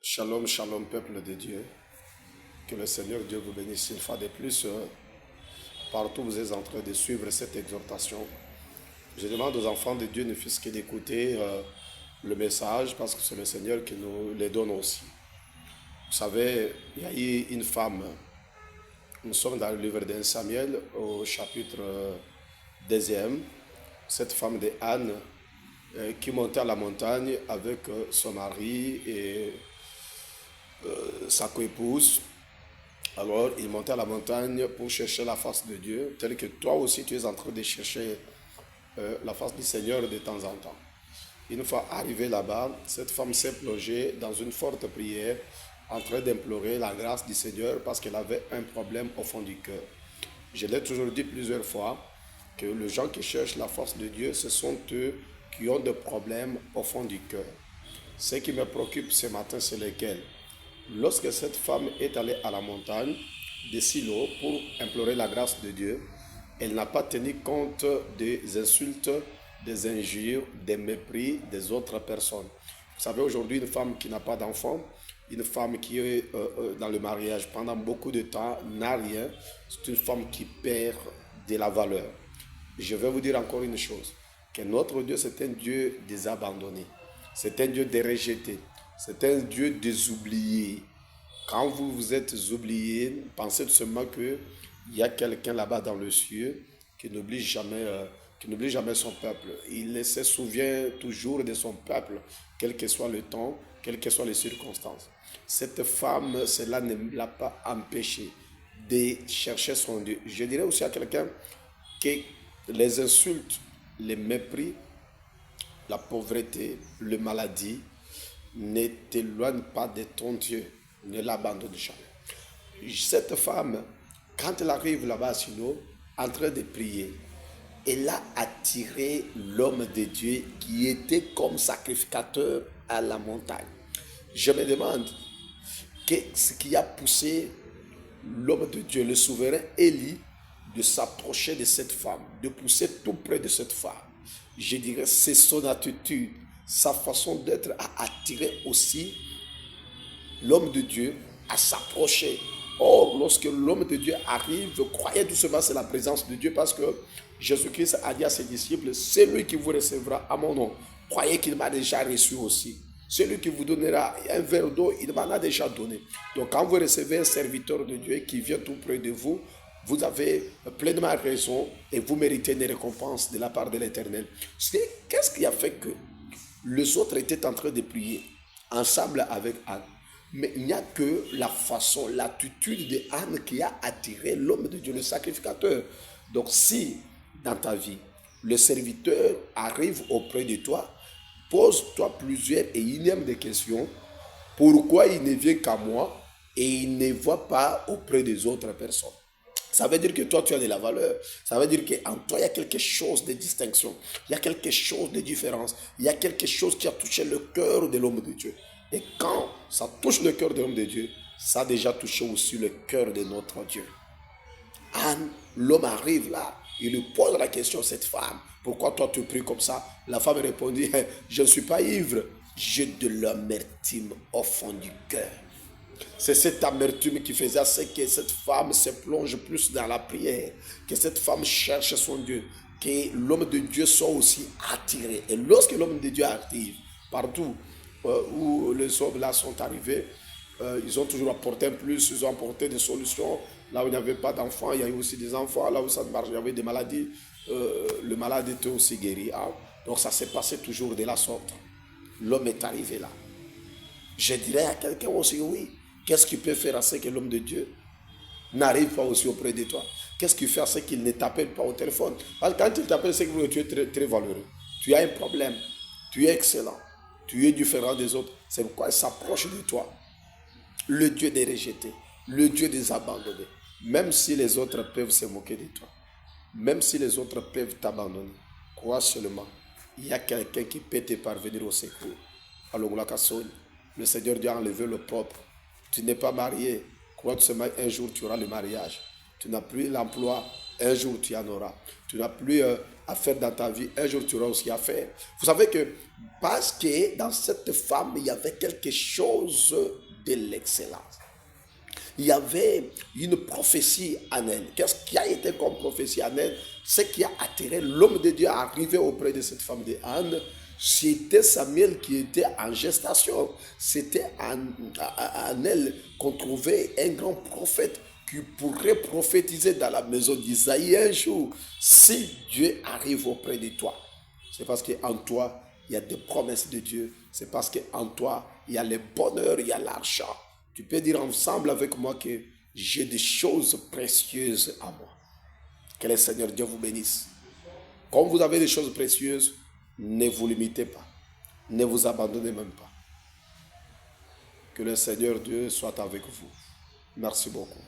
Shalom, shalom, peuple de Dieu. Que le Seigneur Dieu vous bénisse une fois de plus. Partout où vous êtes en train de suivre cette exhortation. Je demande aux enfants de Dieu ne fût-ce que d'écouter le message parce que c'est le Seigneur qui nous les donne aussi. Vous savez, il y a eu une femme. Nous sommes dans le livre d'Un Samuel au chapitre 2. Cette femme de Anne qui montait à la montagne avec son mari et sa coépouse. Alors, il montait à la montagne pour chercher la face de Dieu, tel que toi aussi tu es en train de chercher la face du Seigneur de temps en temps. Une fois arrivée là-bas, cette femme s'est plongée dans une forte prière, en train d'implorer la grâce du Seigneur parce qu'elle avait un problème au fond du cœur. Je l'ai toujours dit plusieurs fois que les gens qui cherchent la face de Dieu, ce sont eux qui ont des problèmes au fond du cœur. Ce qui me préoccupe ce matin, c'est lesquels. Lorsque cette femme est allée à la montagne de Silo pour implorer la grâce de Dieu, elle n'a pas tenu compte des insultes, des injures, des mépris des autres personnes. Vous savez, aujourd'hui, une femme qui n'a pas d'enfant, une femme qui est dans le mariage pendant beaucoup de temps, n'a rien, c'est une femme qui perd de la valeur. Je vais vous dire encore une chose, que notre Dieu, c'est un Dieu des abandonnés, c'est un Dieu des rejetés. C'est un Dieu des oubliés. Quand vous vous êtes oubliés, pensez seulement qu'il y a quelqu'un là-bas dans le ciel qui n'oublie jamais son peuple. Il se souvient toujours de son peuple, quel que soit le temps, quelles que soient les circonstances. Cette femme, cela ne l'a pas empêché de chercher son Dieu. Je dirais aussi à quelqu'un que les insultes, les mépris, la pauvreté, les maladies, ne t'éloigne pas de ton Dieu, ne l'abandonne jamais. Cette femme, quand elle arrive là-bas à Silo, en train de prier, elle a attiré l'homme de Dieu qui était comme sacrificateur à la montagne. Je me demande ce qui a poussé l'homme de Dieu, le souverain Élie, de s'approcher de cette femme, de pousser tout près de cette femme. Je dirais c'est son attitude, sa façon d'être a attiré aussi l'homme de Dieu à s'approcher. Or, lorsque l'homme de Dieu arrive, croyez doucement c'est la présence de Dieu parce que Jésus-Christ a dit à ses disciples, c'est lui qui vous recevra à mon nom. Croyez qu'il m'a déjà reçu aussi. Celui qui vous donnera un verre d'eau, il m'en a déjà donné. Donc quand vous recevez un serviteur de Dieu qui vient tout près de vous, vous avez pleinement raison et vous méritez une récompense de la part de l'Éternel. Qu'est-ce qui a fait que les autres étaient en train de prier ensemble avec Anne? Mais il n'y a que la façon, l'attitude de Anne qui a attiré l'homme de Dieu, le sacrificateur. Donc si dans ta vie, le serviteur arrive auprès de toi, pose-toi plusieurs et énièmes de questions. Pourquoi il ne vient qu'à moi et il ne voit pas auprès des autres personnes? Ça veut dire que toi, tu as de la valeur. Ça veut dire qu'en toi, il y a quelque chose de distinction. Il y a quelque chose de différence. Il y a quelque chose qui a touché le cœur de l'homme de Dieu. Et quand ça touche le cœur de l'homme de Dieu, ça a déjà touché aussi le cœur de notre Dieu. Anne, l'homme arrive là, il lui pose la question à cette femme. Pourquoi toi tu pries comme ça? La femme répondit, je ne suis pas ivre. J'ai de l'amertume au fond du cœur. C'est cette amertume qui faisait à ce que cette femme se plonge plus dans la prière, que cette femme cherche son Dieu, que l'homme de Dieu soit aussi attiré. Et lorsque l'homme de Dieu arrive, partout où les hommes là sont arrivés, ils ont toujours apporté un plus, ils ont apporté des solutions. Là où il n'y avait pas d'enfants, il y a eu aussi des enfants. Là où ça ne marche, il y avait des maladies, le malade était aussi guéri. Hein? Donc ça s'est passé toujours de la sorte. L'homme est arrivé là. Je dirais à quelqu'un aussi, oui, qu'est-ce qui peut faire à ce que l'homme de Dieu n'arrive pas aussi auprès de toi? Qu'est-ce qui fait à ce qu'il ne t'appelle pas au téléphone? Parce que quand il t'appelle, c'est que tu es très, très valeureux. Tu as un problème, tu es excellent, tu es différent des autres. C'est pourquoi il s'approche de toi. Le Dieu des rejetés, le Dieu des abandonnés. Même si les autres peuvent se moquer de toi, même si les autres peuvent t'abandonner, crois seulement, il y a quelqu'un qui peut te parvenir au secours. Alors, le Seigneur Dieu a enlevé le propre. Tu n'es pas marié, crois seulement un jour tu auras le mariage. Tu n'as plus l'emploi, un jour tu en auras. Tu n'as plus à faire dans ta vie, un jour tu auras aussi à faire. Vous savez que parce que dans cette femme, il y avait quelque chose de l'excellence. Il y avait une prophétie en elle. Qu'est-ce qui a été comme prophétie en elle? Ce qui a attiré l'homme de Dieu à arriver auprès de cette femme de Anne, c'était Samuel qui était en gestation. C'était en elle qu'on trouvait un grand prophète qui pourrait prophétiser dans la maison d'Isaïe un jour. Si Dieu arrive auprès de toi, c'est parce qu'en toi, il y a des promesses de Dieu. C'est parce qu'en toi, il y a le bonheur, il y a l'argent. Tu peux dire ensemble avec moi que j'ai des choses précieuses à moi. Que le Seigneur Dieu vous bénisse. Comme vous avez des choses précieuses, ne vous limitez pas. Ne vous abandonnez même pas. Que le Seigneur Dieu soit avec vous. Merci beaucoup.